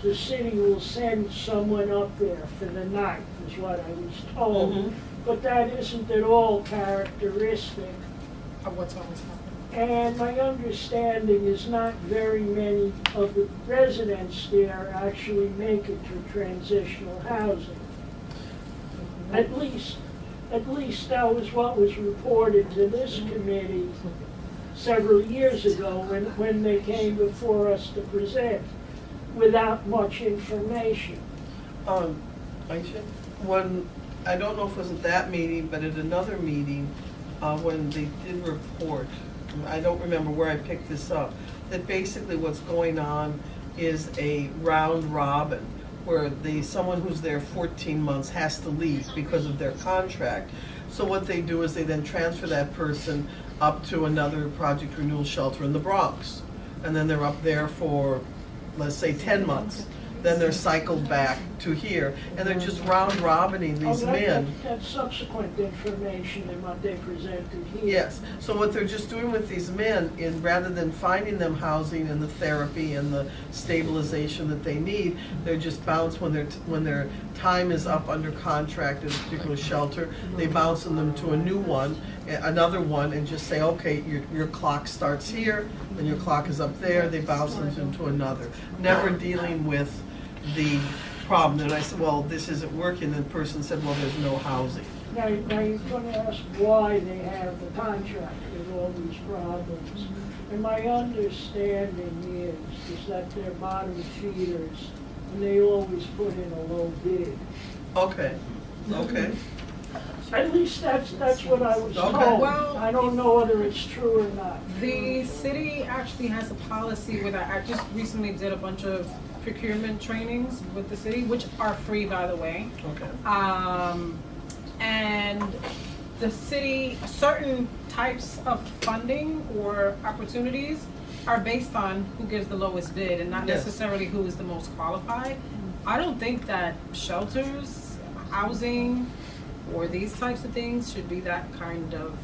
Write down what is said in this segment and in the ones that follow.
the city will send someone up there for the night, is what I was told. Mhm. But that isn't at all characteristic. Of what's always happening. And my understanding is not very many of the residents there actually make it to transitional housing. At least that was what was reported to this committee several years ago when they came before us to present, without much information. Aisha, when, I don't know if it was at that meeting, but at another meeting, when they did report, I don't remember where I picked this up, that basically what's going on is a round robin, where someone who's there 14 months has to leave because of their contract. So what they do is they then transfer that person up to another project renewal shelter in the Bronx. And then they're up there for, let's say, 10 months. Then they're cycled back to here, and they're just round robining these men. That's subsequent information than what they presented here. Yes, so what they're just doing with these men, in rather than finding them housing and the therapy and the stabilization that they need, they're just bounce when their time is up under contract at a particular shelter, they bounce them to a new one, another one, and just say, okay, your clock starts here, and your clock is up there, they bounce them into another. Never dealing with the problem. And I said, well, this isn't working, and the person said, well, there's no housing. Now you're going to ask why they have the contract with all these problems. And my understanding is that they're bottom feeders, and they always put in a low bid. Okay, okay. At least that's what I was told. Okay. Well, I don't know whether it's true or not. The city actually has a policy where I just recently did a bunch of procurement trainings with the city, which are free, by the way. Okay. And the city, certain types of funding or opportunities are based on who gives the lowest bid and not Yes. necessarily who is the most qualified. I don't think that shelters, housing, or these types of things should be that kind of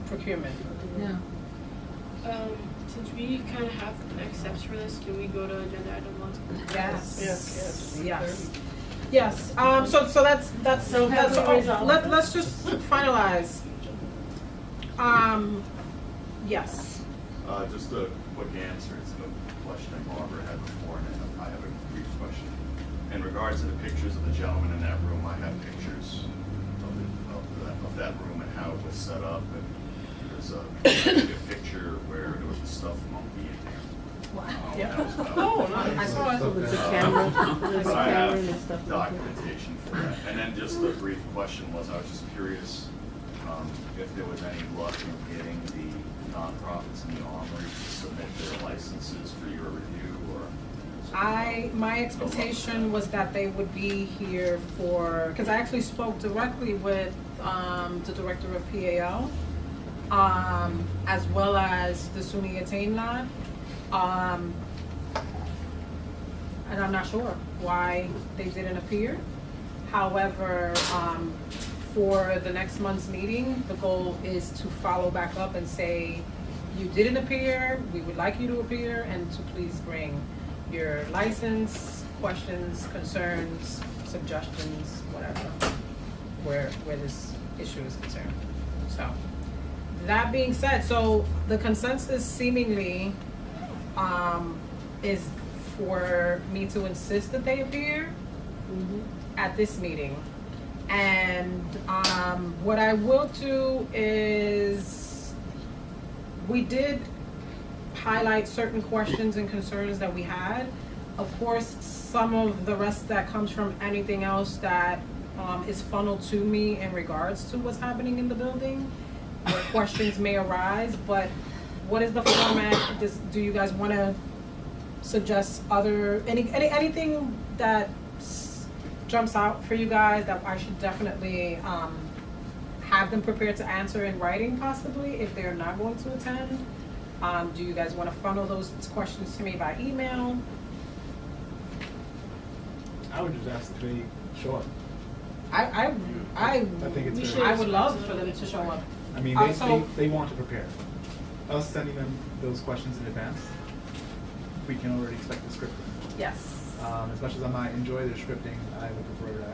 procurement. Yeah. Since we kind of have next steps for this, can we go to agenda item 1? Yes. Yes. Yes. Yes. So that's all. Let's just finalize. Yes. Just a quick answer to the question that Barbara had before, and then I have a brief question. In regards to the pictures of the gentleman in that room, I have pictures of that room and how it was set up, and there's a picture where there was a stuffed monkey in there. Wow. That was about- Oh, nice. I saw it. With the camera, there's a I camera and have stuff like that. documentation for that. And then just a brief question was, I was just curious if there was any luck in getting the nonprofits in the Armory to submit their licenses for your review, or? My expectation was that they would be here because I actually spoke directly with the director of PAL, as well as the SUNY Attain Lab. And I'm not sure why they didn't appear. However, for the next month's meeting, the goal is to follow back up and say, you didn't appear, we would like you to appear, and to please bring your license, questions, concerns, suggestions, whatever, where this issue is concerned. So, that being said, so the consensus seemingly is for me to insist that they appear at this meeting. And what I will do is, we did highlight certain questions and concerns that we had. Of course, some of the rest that comes from anything else that is funneled to me in regards to what's happening in the building, where questions may arise, but what is the format? Do you guys want to suggest anything that jumps out for you guys that I should definitely have them prepared to answer in writing, possibly, if they're not going to attend? Do you guys want to funnel those questions to me by email? I would just ask to be short. I think it's fair. I would love for them to show up. I mean, So- they want to prepare. Us sending them those questions in advance we can already expect the scripting. Yes. As much as I might enjoy the scripting, I would prefer to